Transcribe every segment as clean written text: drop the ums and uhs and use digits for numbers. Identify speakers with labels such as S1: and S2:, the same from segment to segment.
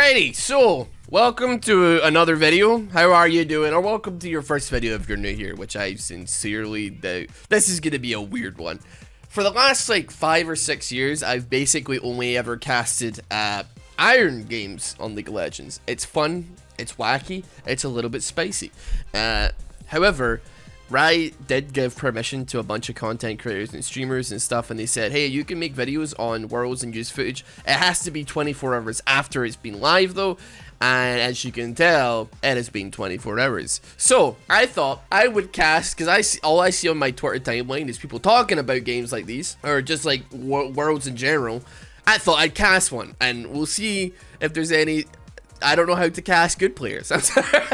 S1: Alrighty, so welcome to another video. How are you doing? Or welcome to your first video if you're new here, which I sincerely doubt. This is gonna be a weird one. For the last like 5 or 6 years, I've basically only ever casted iron games on League of Legends. It's fun, it's wacky, it's a little bit spicy. However, Riot did give permission to a bunch of content creators and streamers and stuff, and they said, hey, you can make videos on Worlds and use footage. It has to be 24 hours after it's been live though, and as you can tell, it has been 24 hours. So I thought I would cast, because all I see on my Twitter timeline is people talking about games like these, or just like Worlds in general. I thought I'd cast one, and we'll see if there's any. I don't know how to cast good players. I'm sorry.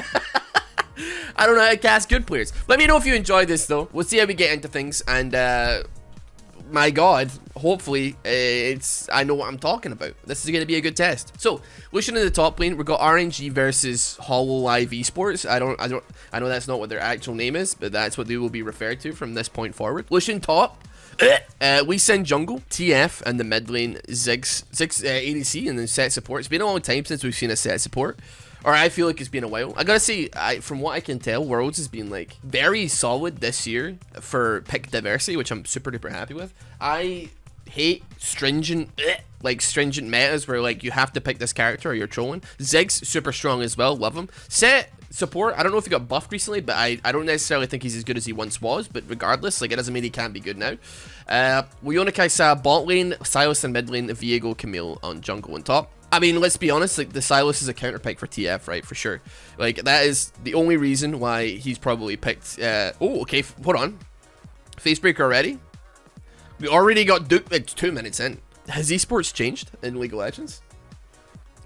S1: I don't know how to cast good players. Let me know if you enjoy this though. We'll see how we get into things, and my god, hopefully I know what I'm talking about. This is going to be a good test. So, Lucian in the top lane, we've got RNG versus HoloLive Esports. I know that's not what their actual name is, but that's what they will be referred to from this point forward. Lucian top. We send jungle, TF, and the mid lane Ziggs, ADC, and then set support. It's been a long time since we've seen a set support. Or I feel like it's been a while. I gotta say, from what I can tell, Worlds has been like very solid this year for pick diversity, which I'm super duper happy with. I hate stringent metas where like you have to pick this character or you're trolling. Ziggs super strong as well, love him. Set support, I don't know if he got buffed recently, but I don't necessarily think he's as good as he once was. But regardless, like it doesn't mean he can't be good now. Leona Kaisa bot lane, Silas in mid lane, Viego, Camille on jungle and top. I mean, let's be honest, like the Silas is a counter pick for TF, right? For sure. Like that is the only reason why he's probably picked. Oh, okay, hold on. Facebreaker already? We already got duped. It's 2 minutes in. Has esports changed in League of Legends?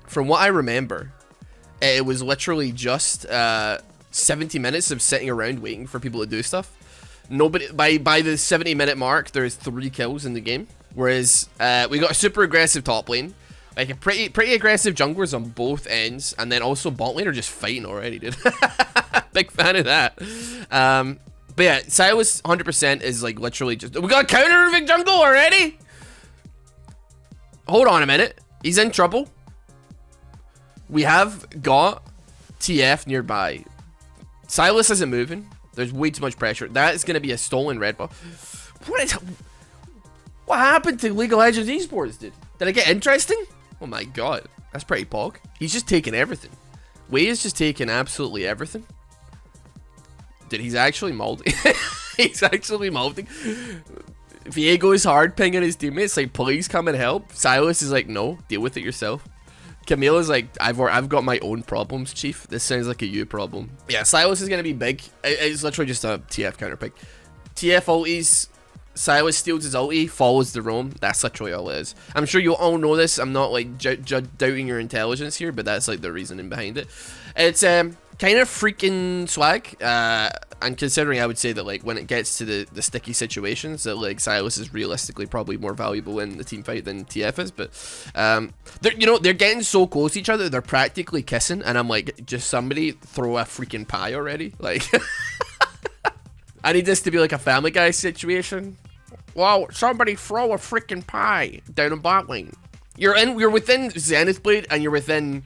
S1: From what I remember, it was literally just 70 minutes of sitting around waiting for people to do stuff. Nobody by the 70-minute mark, there's 3 kills in the game. Whereas we got a super aggressive top lane. Like a pretty aggressive junglers on both ends, and then also bot lane are just fighting already, dude. Big fan of that. But yeah, Silas 100% is like literally just. We got a counter jungle already. Hold on a minute, he's in trouble. We have got TF nearby. Silas isn't moving. There's way too much pressure. That is gonna be a stolen red buff. What happened to League of Legends esports, dude? Did I get interesting? Oh my god, that's pretty pog. He's just taking everything. Wei is just taking absolutely everything. Dude, he's actually molding. He's actually molding. Viego is hard pinging his teammates, like, please come and help. Silas is like, no, deal with it yourself. Camille is like, I've got my own problems, chief. This sounds like a you problem. Yeah, Silas is gonna be big. It's literally just a TF counter pick. TF ulties. Silas steals his ulti, follows the roam. That's literally all it is. I'm sure you all know this. I'm not like doubting your intelligence here, but that's like the reasoning behind it. It's kind of freaking swag. And considering, I would say that like when it gets to the sticky situations, that like Silas is realistically probably more valuable in the team fight than TF is. But they're getting so close to each other, they're practically kissing, and I'm like, just somebody throw a freaking pie already. Like, I need this to be like a Family Guy situation. Wow, somebody throw a freaking pie down in bot lane. You're within Zenith Blade and you're within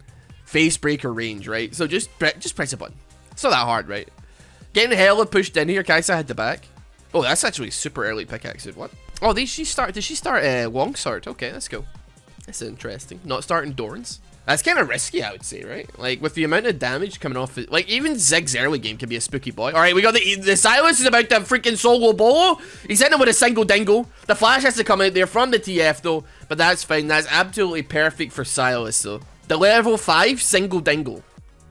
S1: Facebreaker range, right? So just press a button. It's not that hard, right? Getting hella pushed in here. Kaisa had the back. Oh, that's actually super early pickaxe. What? Oh, did she start Longsword? Okay, let's go. That's interesting. Not starting Dorans. That's kind of risky, I would say, right? Like, with the amount of damage coming off it, like, even Zig's early game can be a spooky boy. Alright, we got the Silas is about to freaking solo bolo. He's hitting him with a single dingle. The flash has to come out there from the TF, though. But that's fine. That's absolutely perfect for Silas, though. The level 5 single dingle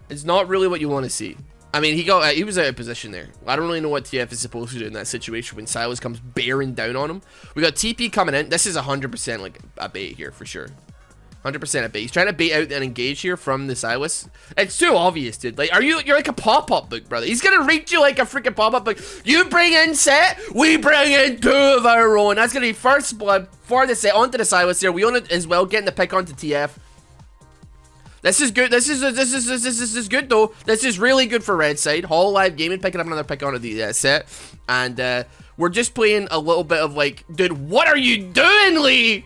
S1: is not really what you want to see. I mean, he was out of position there. I don't really know what TF is supposed to do in that situation when Silas comes bearing down on him. We got TP coming in. This is 100% like a bait here, for sure. 100% a bait. He's trying to bait out and engage here from the Silas. It's too obvious, dude. Like, you're like a pop-up book, brother. He's gonna read you like a freaking pop-up book. You bring in set, we bring in 2 of our own. That's gonna be first blood for the set onto the Silas here. We own it as well, getting the pick onto TF. This is good. This is good though. This is really good for red side. HoloLive Gaming picking up another pick onto the set, and we're just playing a little bit of like, dude, what are you doing, Lee?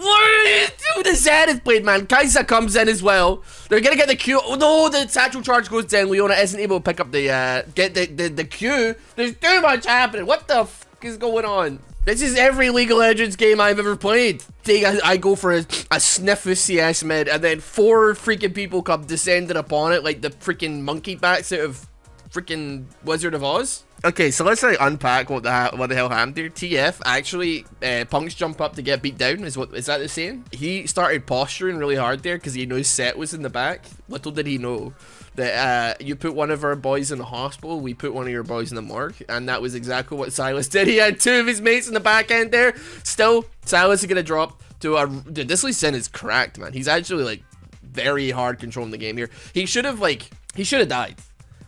S1: What are you with the Zenith Blade, man. Kaisa comes in as well. They're gonna get the Q. Oh no, the satchel charge goes down. Leona isn't able to pick up the get the Q. There's too much happening. What the f is going on? This is every League of Legends game I've ever played. I go for a sniff of CS mid, and then 4 freaking people come descending upon it like the freaking monkey bats out of freaking Wizard of Oz. Okay, so let's like unpack what the hell happened here. TF actually punks jump up to get beat down. Is that the saying? He started posturing really hard there because he knows Set was in the back. Little did he know that you put one of our boys in the hospital, we put one of your boys in the morgue, and that was exactly what Silas did. He had 2 of his mates in the back end there. Still, Silas is gonna drop to a. Dude, this Lee Sin is cracked, man. He's actually like very hard controlling the game here. He should have died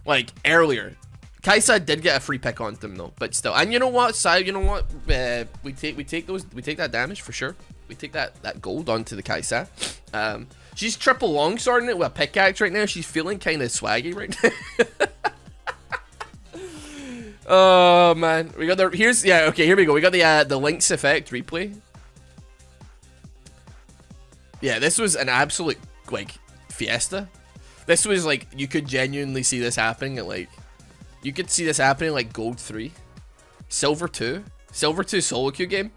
S1: like earlier. Kaisa did get a free pick on them though, but still. And you know what, you know what? We take that damage for sure. We take that gold onto the Kaisa. She's triple longswording it with a pickaxe right now. She's feeling kind of swaggy right now. Oh man, we got the here we go. We got the Lynx effect replay. Yeah, this was an absolute like Fiesta. This was like you could genuinely see this happening at like. You could see this happening like Gold 3, Silver 2 solo queue game.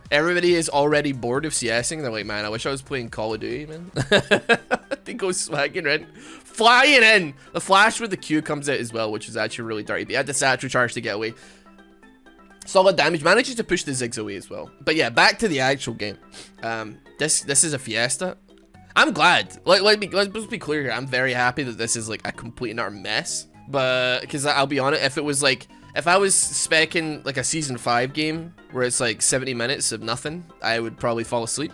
S1: Everybody is already bored of CSing. They're like, man, I wish I was playing Call of Duty, man. They go swagging in, flying in. The flash with the Q comes out as well, which is actually really dirty. But he had the satchel charge to get away. Solid damage, manages to push the Ziggs away as well. But yeah, back to the actual game. This is a Fiesta. I'm glad. Let's be clear here. I'm very happy that this is like a complete and utter mess. But because I'll be honest, if I was speccing like a season 5 game where it's like 70 minutes of nothing, I would probably fall asleep.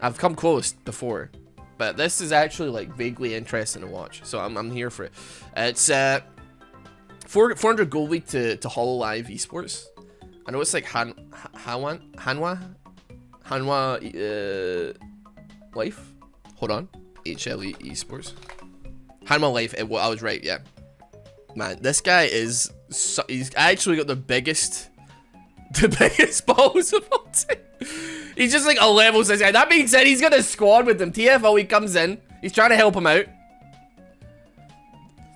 S1: I've come close before, but this is actually like vaguely interesting to watch, so I'm here for it. It's 400 gold league to Hololive Esports. I know it's like Hanwha Life. Hold on, HLE Esports. Hanwha Life. I was right, yeah. Man, this guy is he's actually got the biggest balls of all time. He's just like a level 6 guy. That being said, he's got a squad with him. TFO, he comes in. He's trying to help him out.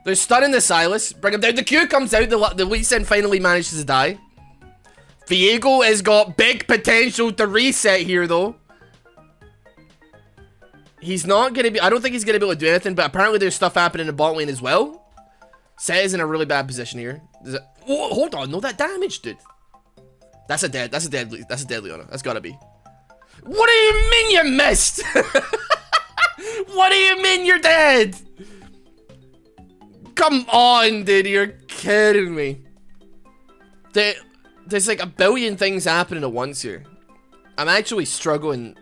S1: They're stunning the Silas. Bring him down. The Q comes out. The Lee Sin finally manages to die. Viego has got big potential to reset here, though. He's not going to be... I don't think he's going to be able to do anything, but apparently there's stuff happening in the bot lane as well. Set is in a really bad position here. Oh, hold on, no, that damage, dude. That's a dead Leona. That's gotta be. What do you mean you missed? What do you mean you're dead? Come on, dude, you're kidding me. There's like a billion things happening at once here. I'm actually struggling.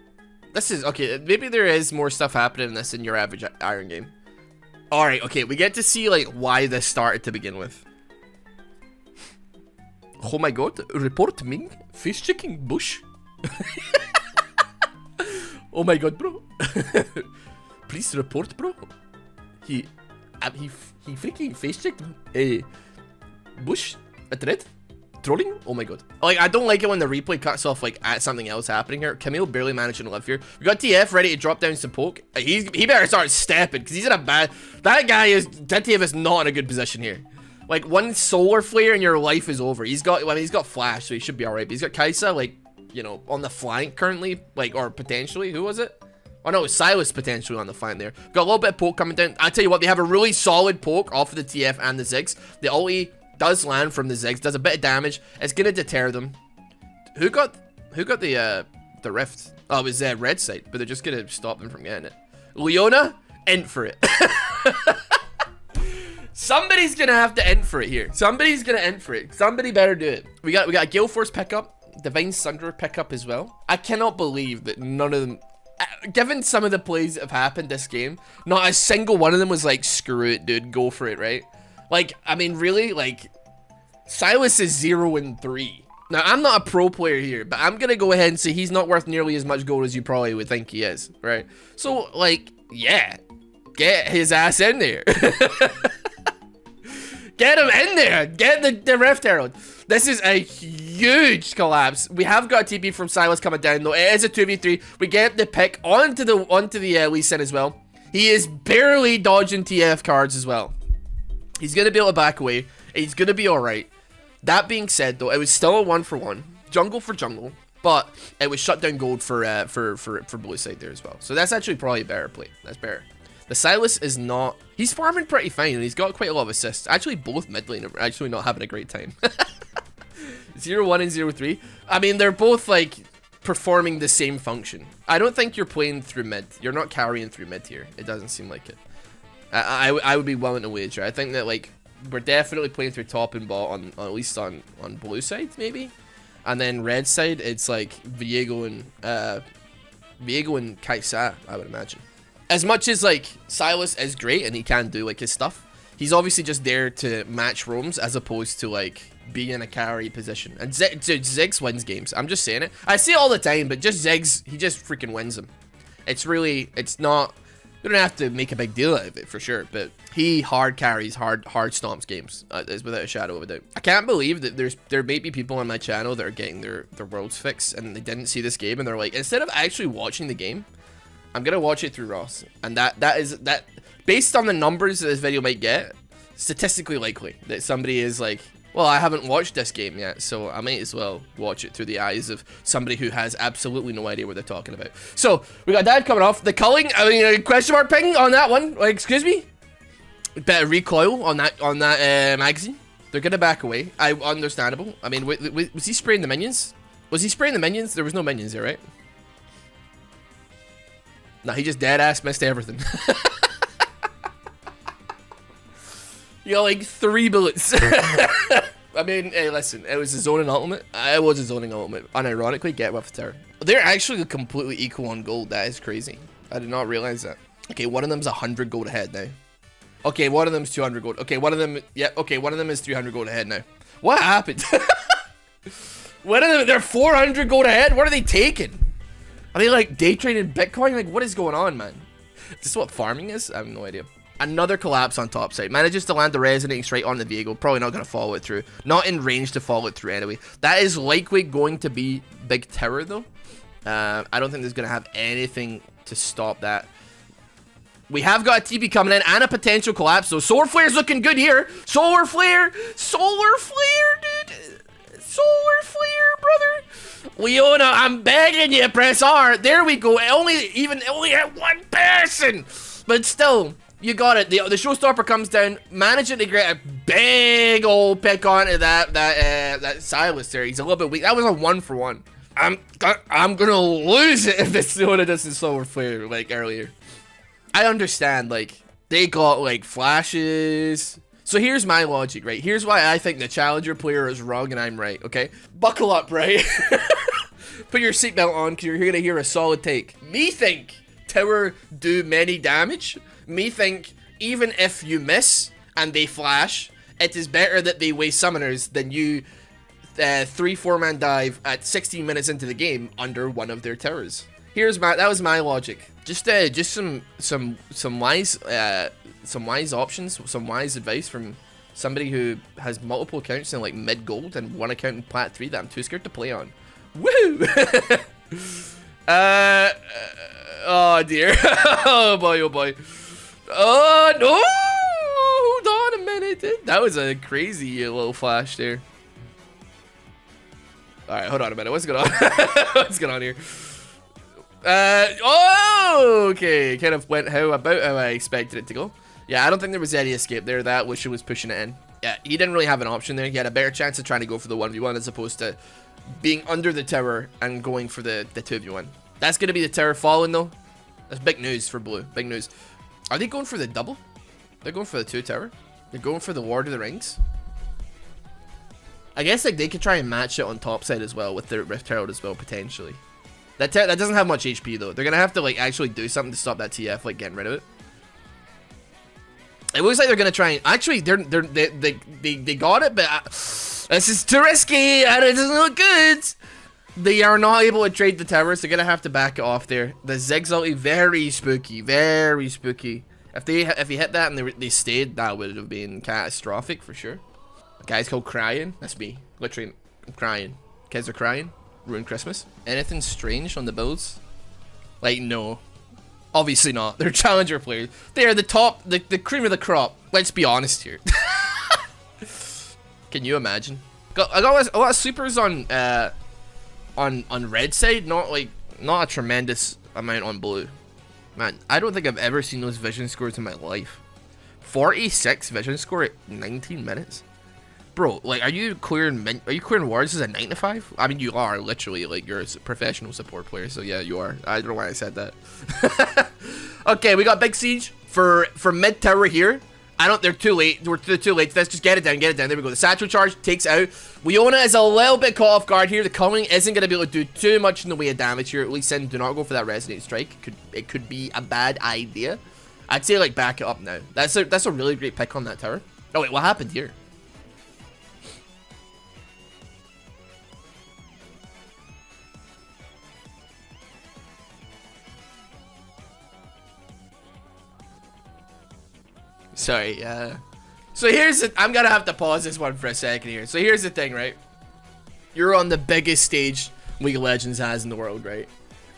S1: This is, okay, maybe there is more stuff happening in this than your average Iron game. Alright, okay, we get to see, like, why this started to begin with. Oh my god, report Ming, fish checking bush. Oh my god, bro. Please report, bro. He freaking face checked a bush at red. Trolling? Oh my god. Like, I don't like it when the replay cuts off, like, at something else happening here. Camille barely managing to live here. We got TF ready to drop down some poke. He better start stepping, because he's in a bad... That TF is not in a good position here. Like, one solar flare and your life is over. He's got flash, so he should be alright. But he's got Kaisa, like, you know, on the flank currently. Like, or potentially. Who was it? Oh no, Silas potentially on the flank there. Got a little bit of poke coming down. I tell you what, they have a really solid poke off of the TF and the Ziggs. The ulti does land from the Ziggs, does a bit of damage. It's gonna deter them. Who got the rift? Oh, it was red side, but they're just gonna stop them from getting it. Leona, in for it. Somebody's gonna have to end for it here. Somebody's gonna end for it. Somebody better do it. We got a Gale Force pickup, Divine Sunder pickup as well. I cannot believe that none of them, given some of the plays that have happened this game, not a single one of them was like, screw it, dude, go for it, right? Like, I mean, really, like, Silas is 0-3. Now, I'm not a pro player here, but I'm gonna go ahead and say he's not worth nearly as much gold as you probably would think he is, right? So, like, yeah, get his ass in there. Get him in there. Get the Rift Herald. This is a huge collapse. We have got a TP from Silas coming down though. It is a 2v3. We get the pick onto the Lee Sin as well. He is barely dodging TF cards as well. He's gonna be able to back away. He's gonna be alright. That being said though, it was still a 1-for-1. Jungle for jungle. But it was shut down gold for blue side there as well. So that's actually probably a better play. That's better. The Silas is not... He's farming pretty fine, and he's got quite a lot of assists. Actually, both mid lane are actually not having a great time. 0-1 and 0-3. I mean, they're both, like, performing the same function. I don't think you're playing through mid. You're not carrying through mid here. It doesn't seem like it. I would be willing to wager. I think that, like, we're definitely playing through top and bot, at least on blue side, maybe? And then red side, it's, like, Viego and Kaisa, I would imagine. As much as, like, Silas is great and he can do, like, his stuff, he's obviously just there to match roams as opposed to, like, being in a carry position. And Ziggs wins games. I'm just saying it. I say it all the time, but just Ziggs, he just freaking wins them. It's not... You don't have to make a big deal out of it, for sure, but he hard carries, hard stomps games, is without a shadow of a doubt. I can't believe that there may be people on my channel that are getting their worlds fixed and they didn't see this game and they're like, instead of actually watching the game, I'm gonna watch it through Ross. And that based on the numbers that this video might get, statistically likely that somebody is like, well, I haven't watched this game yet, so I might as well watch it through the eyes of somebody who has absolutely no idea what they're talking about. So, we got that coming off. The culling, I mean, question mark ping on that one. Like, excuse me? Better recoil on that magazine. They're gonna back away. Understandable. I mean, was he spraying the minions? Was he spraying the minions? There was no minions there, right? No, he just dead-ass missed everything. You got like 3 bullets. I mean, hey, listen, it was a zoning ultimate. It was a zoning ultimate. Unironically, get with the tower. They're actually completely equal on gold. That is crazy. I did not realize that. Okay, one of them's 100 gold ahead now. Okay, one of them's 200 gold. Okay, one of them, yeah, okay, one of them is 300 gold ahead now. What happened? One of them, they're 400 gold ahead? What are they taking? Are they like day trading Bitcoin? Like, what is going on, man? Is this what farming is? I have no idea. Another collapse on top side. Manages to land the resonating straight on the Viego. Probably not going to follow it through. Not in range to follow it through anyway. That is likely going to be big terror though. I don't think there's going to have anything to stop that. We have got a TP coming in and a potential collapse. So Solar Flare's looking good here. Solar Flare, dude. Solar Flare, brother. Leona, I'm begging you, press R. There we go. Only had one person. But still... You got it. The showstopper comes down, managing to get a big old pick onto that Silas there. He's a little bit weak. That was a 1-for-1. I'm gonna lose it if this Leona doesn't Solar Flare like earlier. I understand, like, they got like flashes. So here's my logic, right? Here's why I think the challenger player is wrong and I'm right, okay? Buckle up, right? Put your seatbelt on because you're gonna hear a solid take. Me think tower do many damage. Me think, even if you miss and they flash, it is better that they waste summoners than you 3-4 man dive at 16 minutes into the game under one of their towers. That was my logic. Just some wise options, some wise advice from somebody who has multiple accounts in like mid gold and one account in plat 3 that I'm too scared to play on. Woo! Oh dear. Oh boy, oh boy. Oh no! Hold on a minute. That was a crazy little flash there. Alright, hold on a minute. What's going on? What's going on here? Oh, okay. Kind of went about how I expected it to go. Yeah, I don't think there was any escape there. That Wisha was pushing it in. Yeah, he didn't really have an option there. He had a better chance of trying to go for the 1v1 as opposed to being under the tower and going for the 2v1. That's going to be the tower falling though. That's big news for blue. Big news. Are they going for the double? They're going for the 2 tower. They're going for the Ward of the Rings. I guess like they could try and match it on top side as well with their Rift Herald as well potentially. That doesn't have much HP though. They're gonna have to like actually do something to stop that TF like getting rid of it. It looks like they're gonna try and actually they got it, but this is too risky and it doesn't look good. They are not able to trade the towers. They're gonna have to back it off there. The Ziggs ulti, very spooky, very spooky. If he hit that and they stayed, that would have been catastrophic for sure. The guy's called crying. That's me. Literally, I'm crying. Kids are crying. Ruined Christmas. Anything strange on the builds? Like, no. Obviously not. They're challenger players. They're the top, the cream of the crop. Let's be honest here. Can you imagine? I got a lot of supers on red side, not a tremendous amount on blue. Man, I don't think I've ever seen those vision scores in my life. 46 vision score at 19 minutes. Bro, like, are you clearing wards as a 9 to 5? I mean, you are literally, like, you're a professional support player, so yeah, you are. I don't know why I said that. Okay, we got big siege for mid tower here. They're too late. They're too late. Let's just get it down, There we go. The satchel charge takes out. Leona is a little bit caught off guard here. The culling isn't going to be able to do too much in the way of damage here. At least then do not go for that resonate strike. It could be a bad idea. I'd say, like, back it up now. That's a really great pick on that tower. Oh, wait, what happened here? Sorry, so here's the, I'm gonna have to pause this one for a second here. So here's the thing, right? You're on the biggest stage League of Legends has in the world, right?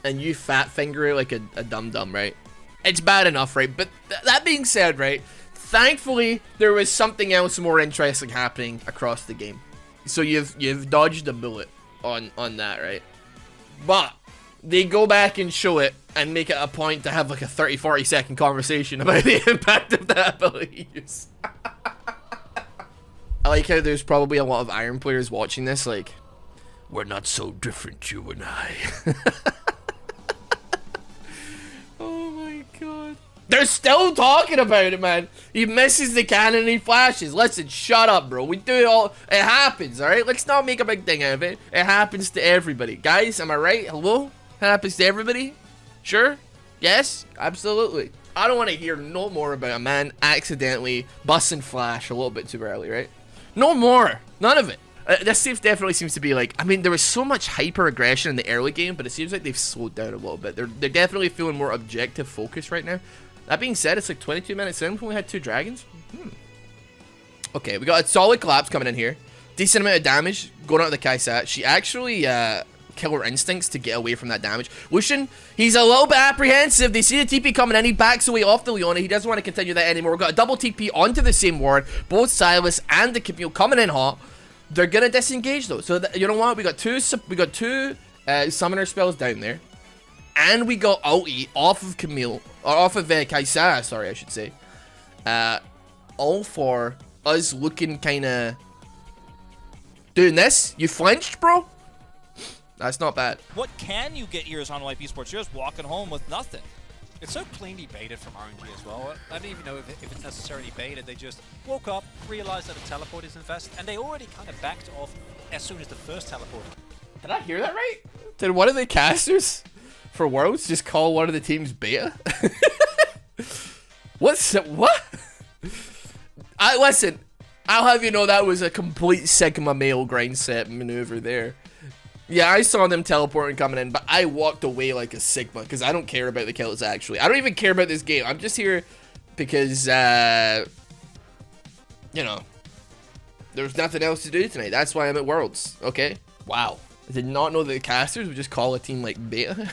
S1: And you fat finger it like a dum-dum, right? It's bad enough, right? But that being said, right? Thankfully, there was something else more interesting happening across the game. So you've dodged a bullet on that, right? But they go back and show it and make it a point to have like a 30-40 second conversation about the impact of that ability use. I like how there's probably a lot of Iron players watching this, like, we're not so different, you and I. Oh my god. They're still talking about it, man. He misses the cannon and he flashes. Listen, shut up, bro. We do it all. It happens, alright? Let's not make a big thing out of it. It happens to everybody. Guys, am I right? Hello? It happens to everybody? Sure? Yes? Absolutely. I don't want to hear no more about a man accidentally busting flash a little bit too early, right? No more. None of it. This definitely seems to be like, I mean, there was so much hyper aggression in the early game, but it seems like they've slowed down a little bit. They're definitely feeling more objective focus right now. That being said, it's like 22 minutes in. We only had 2 dragons. Okay, we got a solid collapse coming in here. Decent amount of damage going out of the Kaisat. She actually killer instincts to get away from that damage. Lucian, he's a little bit apprehensive. They see the TP coming in. He backs away off the Leona. He doesn't want to continue that anymore. We've got a double TP onto the same ward. Both Silas and the Camille coming in hot. They're gonna disengage though. So you know what? We got two summoner spells down there, and we got ulti off of Camille, or off of Kaisa. Sorry, I should say. All for us looking kind of doing this. You flinched, bro. That's not bad.
S2: What can you get years on Life Esports? You're just walking home with nothing.
S3: It's so cleanly baited from RNG as well. I don't even know if it's necessarily baited. They just woke up, realized that a teleport is invested, and they already kind of backed off as soon as the first teleport.
S1: Did I hear that right? Did one of the casters for Worlds just call one of the teams beta? What? Listen, I'll have you know that was a complete Sigma male grind set maneuver there. Yeah, I saw them teleporting coming in, but I walked away like a Sigma because I don't care about the kills, actually. I don't even care about this game. I'm just here because, you know, there's nothing else to do tonight. That's why I'm at Worlds, okay? Wow. I did not know that the casters would just call a team like beta.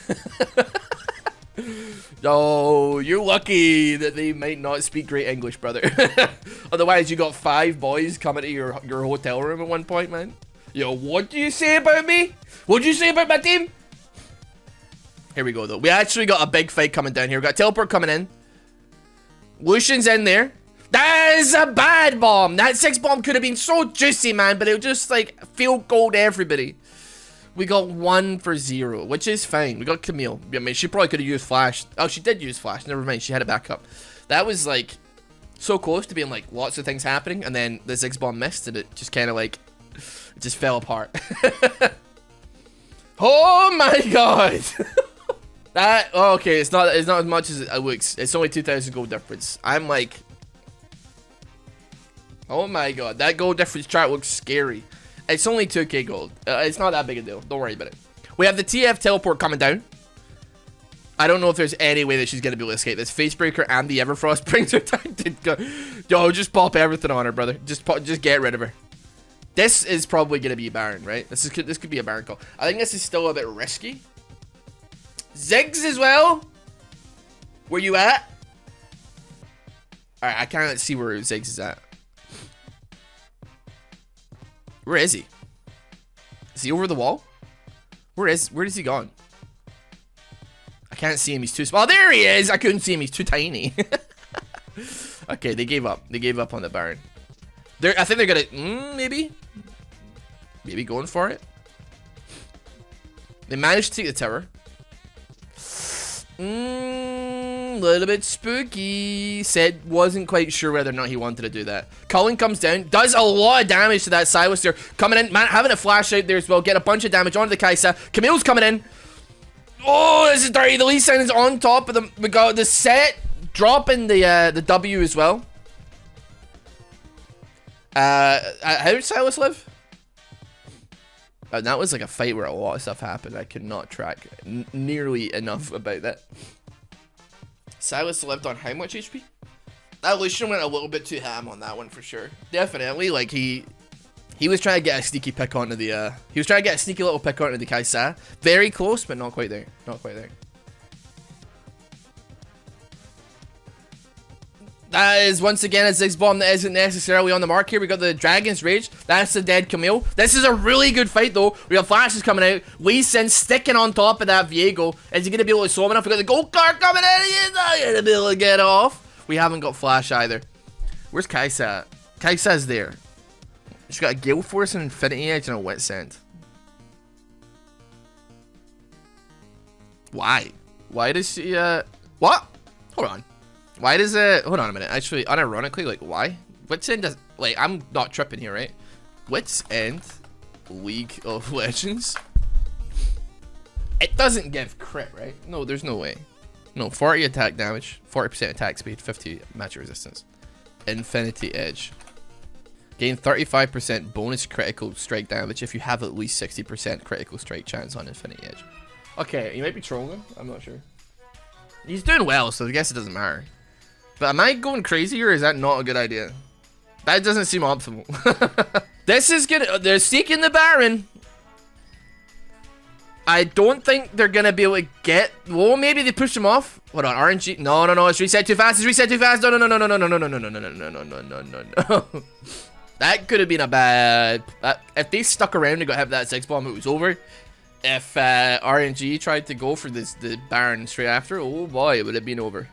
S1: Oh, you're lucky that they might not speak great English, brother. Otherwise, you got 5 boys coming to your hotel room at one point, man. Yo, what do you say about me? What do you say about my team? Here we go, though. We actually got a big fight coming down here. We got teleport coming in. Lucian's in there. That is a bad bomb. That 6 bomb could have been so juicy, man, but it would just, like, field gold everybody. We got 1 for 0, which is fine. We got Camille. I mean, she probably could have used flash. Oh, she did use flash. Never mind. She had it back up. That was, like, so close to being, like, lots of things happening, and then the 6 bomb missed, and it just kind of, like, it just fell apart. Oh my god. That okay, it's not as much as it looks. It's only 2,000 gold difference. I'm like, oh my god, that gold difference chart looks scary. It's only 2k gold. It's not that big a deal. Don't worry about it. We have the TF teleport coming down. I don't know if there's any way that she's gonna be able to escape this. Facebreaker and the Everfrost brings her down to go. Yo, just pop everything on her, brother. Just get rid of her. This is probably going to be Baron, right? This could be a Baron call. I think this is still a bit risky. Ziggs as well? Where you at? Alright, I can't see where Ziggs is at. Where is he? Is he over the wall? Where is he gone? I can't see him, he's too small. Oh, there he is! I couldn't see him, he's too tiny. Okay, they gave up. They gave up on the Baron. I think they're gonna, maybe going for it. They managed to take the tower. Little bit spooky. Said wasn't quite sure whether or not he wanted to do that. Cullen comes down, does a lot of damage to that Silas there. Coming in, man, having a flash out there as well. Get a bunch of damage onto the Kaisa. Camille's coming in. Oh, this is dirty. The Lee Sin is on top of them. We got the set dropping the W as well. How did Silas live? That was like a fight where a lot of stuff happened. I could not track nearly enough about that. Silas lived on how much HP? That Lucian went a little bit too ham on that one for sure. Definitely, like he was trying to get a sneaky pick onto the he was trying to get a sneaky little pick onto the Kaisa. Very close, but not quite there. Not quite there. That is once again a Ziggs bomb that isn't necessarily on the mark here. We got the Dragon's Rage. That's the dead Camille. This is a really good fight though. We got flashes coming out. Lee Sin sticking on top of that Viego. Is he going to be able to slow him enough? We got the gold card coming in. He's not going to be able to get off. We haven't got flash either. Where's Kaisa at? Kaisa's there. She's got a Gale Force, an Infinity Edge, and a Wet Scent. Why? Why does she, what? Hold on. Why does it... Hold on a minute. Actually, unironically, like, why? Wits End does... Like, I'm not tripping here, right? Wits End League of Legends. It doesn't give crit, right? No, there's no way. No, 40 attack damage, 40% attack speed, 50 magic resistance. Infinity Edge. Gain 35% bonus critical strike damage if you have at least 60% critical strike chance on Infinity Edge. Okay, you might be trolling. I'm not sure. He's doing well, so I guess it doesn't matter. But am I going crazy or is that not a good idea? That doesn't seem optimal. This is gonna... They're seeking the Baron. I don't think they're gonna be able to get... Well, maybe they push him off. Hold on, RNG. No, no, no. It's reset too fast. It's reset too fast. No, no, no, no, no, no, no, no, no, no, no, no, no, no, no, no, no. That could have been a bad... If they stuck around and got hit that 6 bomb, it was over. If RNG tried to go for the Baron straight after, oh boy, it would have been over.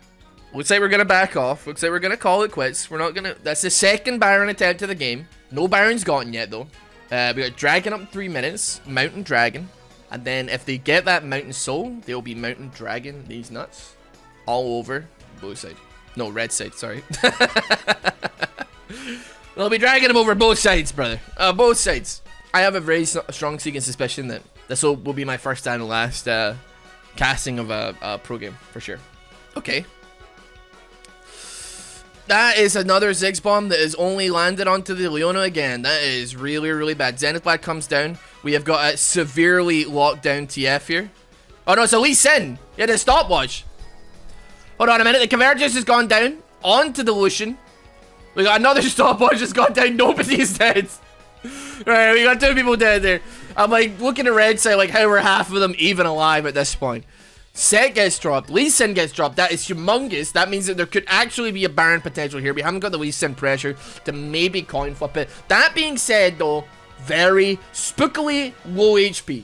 S1: Looks like we're going to back off. Looks like we're going to call it quits. We're not going to... That's the second Baron attempt of the game. No Baron's gotten yet, though. We got Dragon up in 3 minutes. Mountain Dragon. And then if they get that Mountain Soul, they'll be Mountain Dragon these nuts. All over both sides. No, red side, sorry. They'll be dragging them over both sides, brother. Both sides. I have a very strong seeking suspicion that this will be my first and last casting of a pro game, for sure. Okay. That is another Ziggs bomb that is only landed onto the Leona again. That is really, really bad. Zenithblad comes down. We have got a severely locked down TF here. Oh no, it's a Lee Sin. He had a stopwatch. Hold on a minute. The Convergence has gone down onto the Lucian. We got another stopwatch that's gone down. Nobody's dead. Right, we got 2 people dead there. I'm like looking at red side, like how are half of them even alive at this point? Set gets dropped. Lee Sin gets dropped. That is humongous. That means that there could actually be a Baron potential here. We haven't got the Lee Sin pressure to maybe coin flip it. That being said, though, very spookily low HP.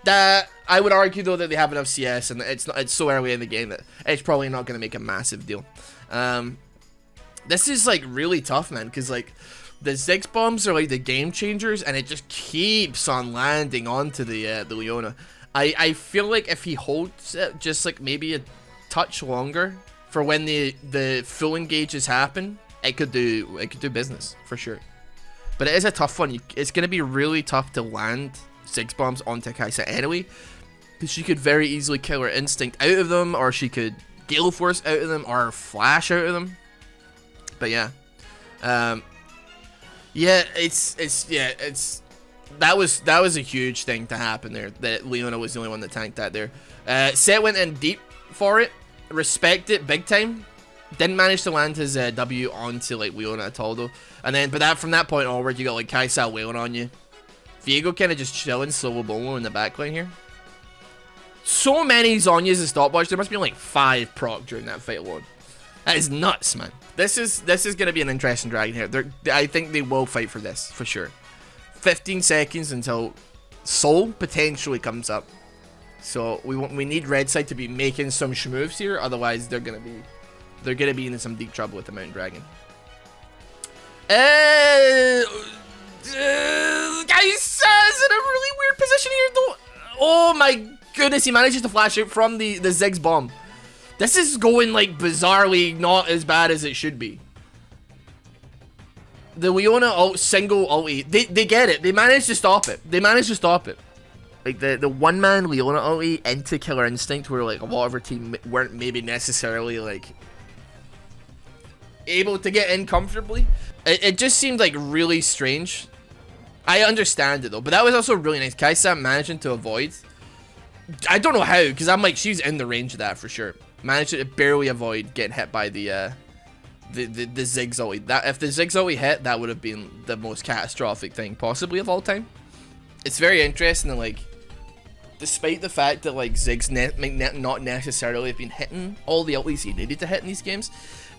S1: That I would argue though that they have enough CS and it's so early in the game that it's probably not going to make a massive deal. This is like really tough, man, because like the Ziggs bombs are like the game changers, and it just keeps on landing onto the Leona. I feel like if he holds it just like maybe a touch longer for when the full engages happen, it could do business for sure. But it is a tough one. It's gonna be really tough to land Ziggs bombs onto Kaisa anyway, because she could very easily kill her instinct out of them, or she could Gale Force out of them, or flash out of them. But yeah, yeah, that was a huge thing to happen there. That Leona was the only one that tanked that there. Set went in deep for it. Respect it big time. Didn't manage to land his W onto like Leona at all though. And then, but from that point onward, you got like Kaisa wailing on you. Viego kind of just chilling solo bolo in the backline here. So many Zhonya's and stopwatch. There must be like 5 proc during that fight alone. That is nuts, man. This is gonna be an interesting dragon here. I think they will fight for this for sure. 15 seconds until Soul potentially comes up. So we need Red Side to be making some moves here. Otherwise, they're gonna be in some deep trouble with the Mountain Dragon. Guys, is in a really weird position here though. Oh my goodness, he manages to flash out from the Ziggs bomb. This is going like bizarrely not as bad as it should be. The Leona single ulti, they get it. They managed to stop it. Like the one-man Leona ulti into Killer Instinct, where like a lot of our team weren't maybe necessarily like able to get in comfortably. It just seemed like really strange. I understand it though, but that was also really nice. Kaisa managing to avoid. I don't know how, because I'm like, she's in the range of that for sure. Managed to barely avoid getting hit by the Ziggs ulti. That if the Ziggs ulti hit, that would have been the most catastrophic thing possibly of all time. It's very interesting that like, despite the fact that like Ziggs might not necessarily have been hitting all the ultis he needed to hit in these games,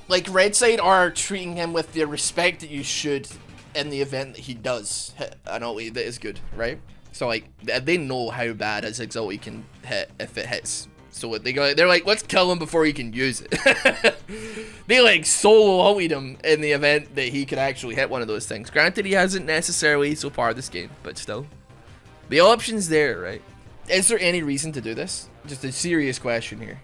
S1: like Red Side are treating him with the respect that you should in the event that he does hit an ulti that is good, right? So like they know how bad a Ziggs ulti can hit if it hits. So what they're like, let's kill him before he can use it. They like solo ultied him in the event that he could actually hit one of those things. Granted, he hasn't necessarily so far this game, but still, the option's there, right? Is there any reason to do this? Just a serious question here.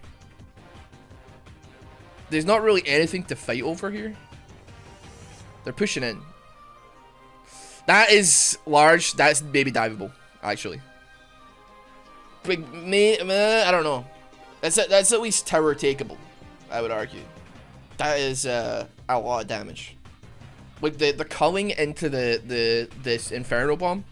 S1: There's not really anything to fight over here. They're pushing in. That is large. That's maybe diveable, actually. But I don't know. That's at least tower takeable, I would argue. That is a lot of damage. Like the culling into this Inferno Bomb.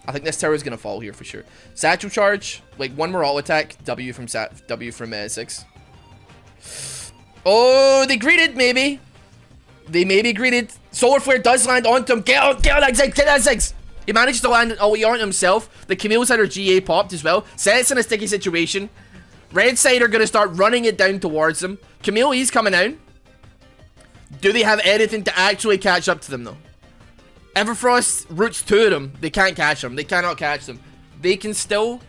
S1: I think this tower is gonna fall here for sure. Satchel charge, like one more alt attack. W from 6. Oh, they greeted maybe. They maybe greeted. Solar Flare does land onto him. Get out that Ziggs, get that Ziggs. He managed to land ulti on himself. The Camille's had her GA popped as well. Sets in a sticky situation. Red Side are gonna start running it down towards him. Camille, he's coming out. Do they have anything to actually catch up to them though? Everfrost roots 2 of them. They can't catch them. They cannot catch them. They can still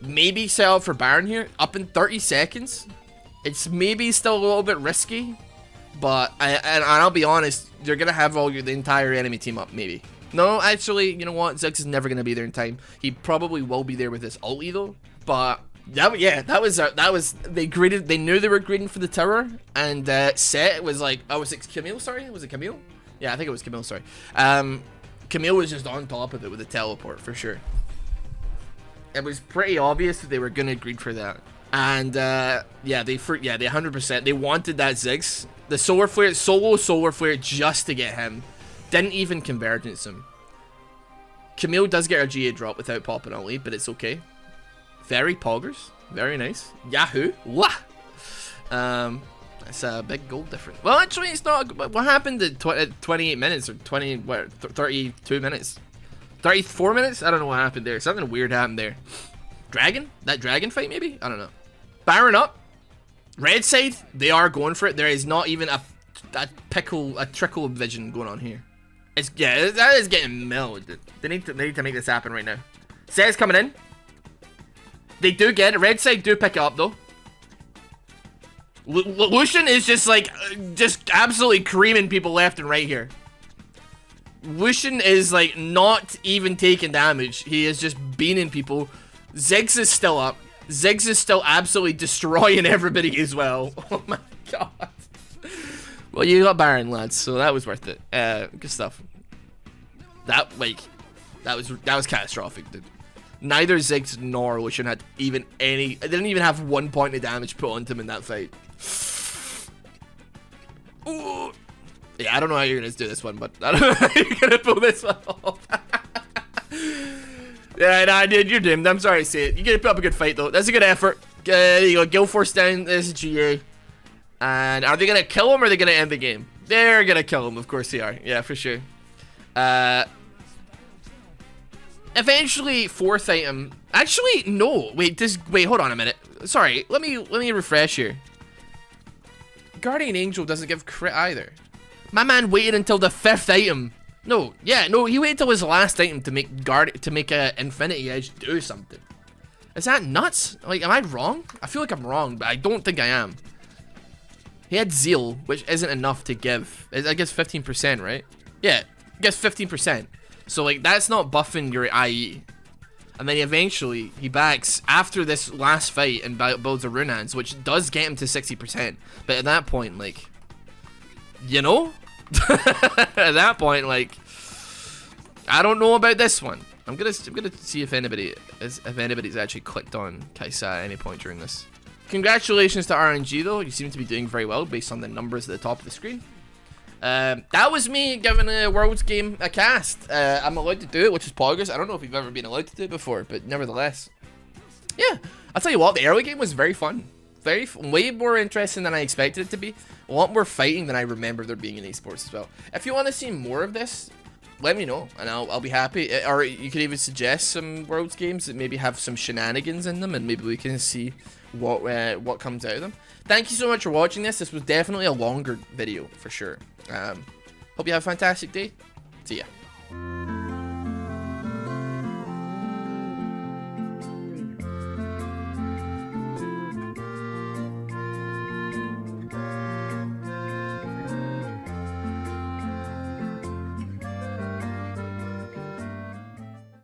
S1: maybe set up for Baron here. Up in 30 seconds. It's maybe still a little bit risky. But, and I'll be honest, you're going to have the entire enemy team up, maybe. No, actually, you know what? Ziggs is never going to be there in time. He probably will be there with this ulti though. But, that was, they greeted, they knew they were greeting for the tower. And, Set was like, oh, was it Camille, sorry? Was it Camille? Yeah, I think it was Camille, sorry. Camille was just on top of it with a teleport, for sure. It was pretty obvious that they were going to greed for that. And, yeah, they 100%, they wanted that Ziggs. The Solar Flare, solo Solar Flare just to get him. Didn't even Convergence him. Camille does get her GA drop without popping ulti, but it's okay. Very poggers. Very nice. Yahoo! Wah! That's a big goal difference. Well, actually, it's not. What happened at 28 minutes or 32 minutes? 34 minutes? I don't know what happened there. Something weird happened there. Dragon? That dragon fight, maybe? I don't know. Baron up. Red Side, they are going for it. There is not even a trickle of vision going on here. It's, yeah, that is getting milled. They need to make this happen right now. Set's coming in. They do get it. Red Side do pick it up though. Lucian is just like, just absolutely creaming people left and right here. Lucian is like not even taking damage. He is just beaning people. Ziggs is still up. Ziggs is still absolutely destroying everybody as well. Oh my god. Well, you got Baron, lads, so that was worth it. Good stuff. That was catastrophic, dude. Neither Ziggs nor Lucian had even any. They didn't even have 1 point of damage put onto him in that fight. Ooh. Yeah, I don't know how you're gonna do this one, but I don't know how you're gonna pull this one off. Yeah, nah, dude, you're doomed. I'm sorry to say it. You gotta put up a good fight though. That's a good effort. There you go. Guild Force down. There's a GA. And are they gonna kill him or are they gonna end the game? They're gonna kill him, of course they are. Yeah, for sure. Eventually, 4th item. Actually, no. Wait, hold on a minute. Sorry, let me refresh here. Guardian Angel doesn't give crit either. My man waited until the 5th item. No, he waited till his last item to make Infinity Edge do something. Is that nuts? Like, am I wrong? I feel like I'm wrong, but I don't think I am. He had Zeal, which isn't enough to give. I guess 15%, right? Yeah, I guess 15%. So, like, that's not buffing your IE. And then eventually, he backs after this last fight and builds a Runans, which does get him to 60%. But at that point, like, you know? At that point, like, I don't know about this one. I'm gonna see if anybody's actually clicked on Kaisa at any point during this. Congratulations to RNG though. You seem to be doing very well based on the numbers at the top of the screen. That was me giving a Worlds game a cast. I'm allowed to do it, which is poggers. I don't know if you've ever been allowed to do it before, but nevertheless. Yeah, I'll tell you what, the early game was very fun. Way more interesting than I expected it to be. A lot more fighting than I remember there being in esports as well. If you want to see more of this, let me know, and I'll be happy. Or you could even suggest some Worlds games that maybe have some shenanigans in them, and maybe we can see what comes out of them. Thank you so much for watching this. This was definitely a longer video, for sure. Hope you have a fantastic day. See ya.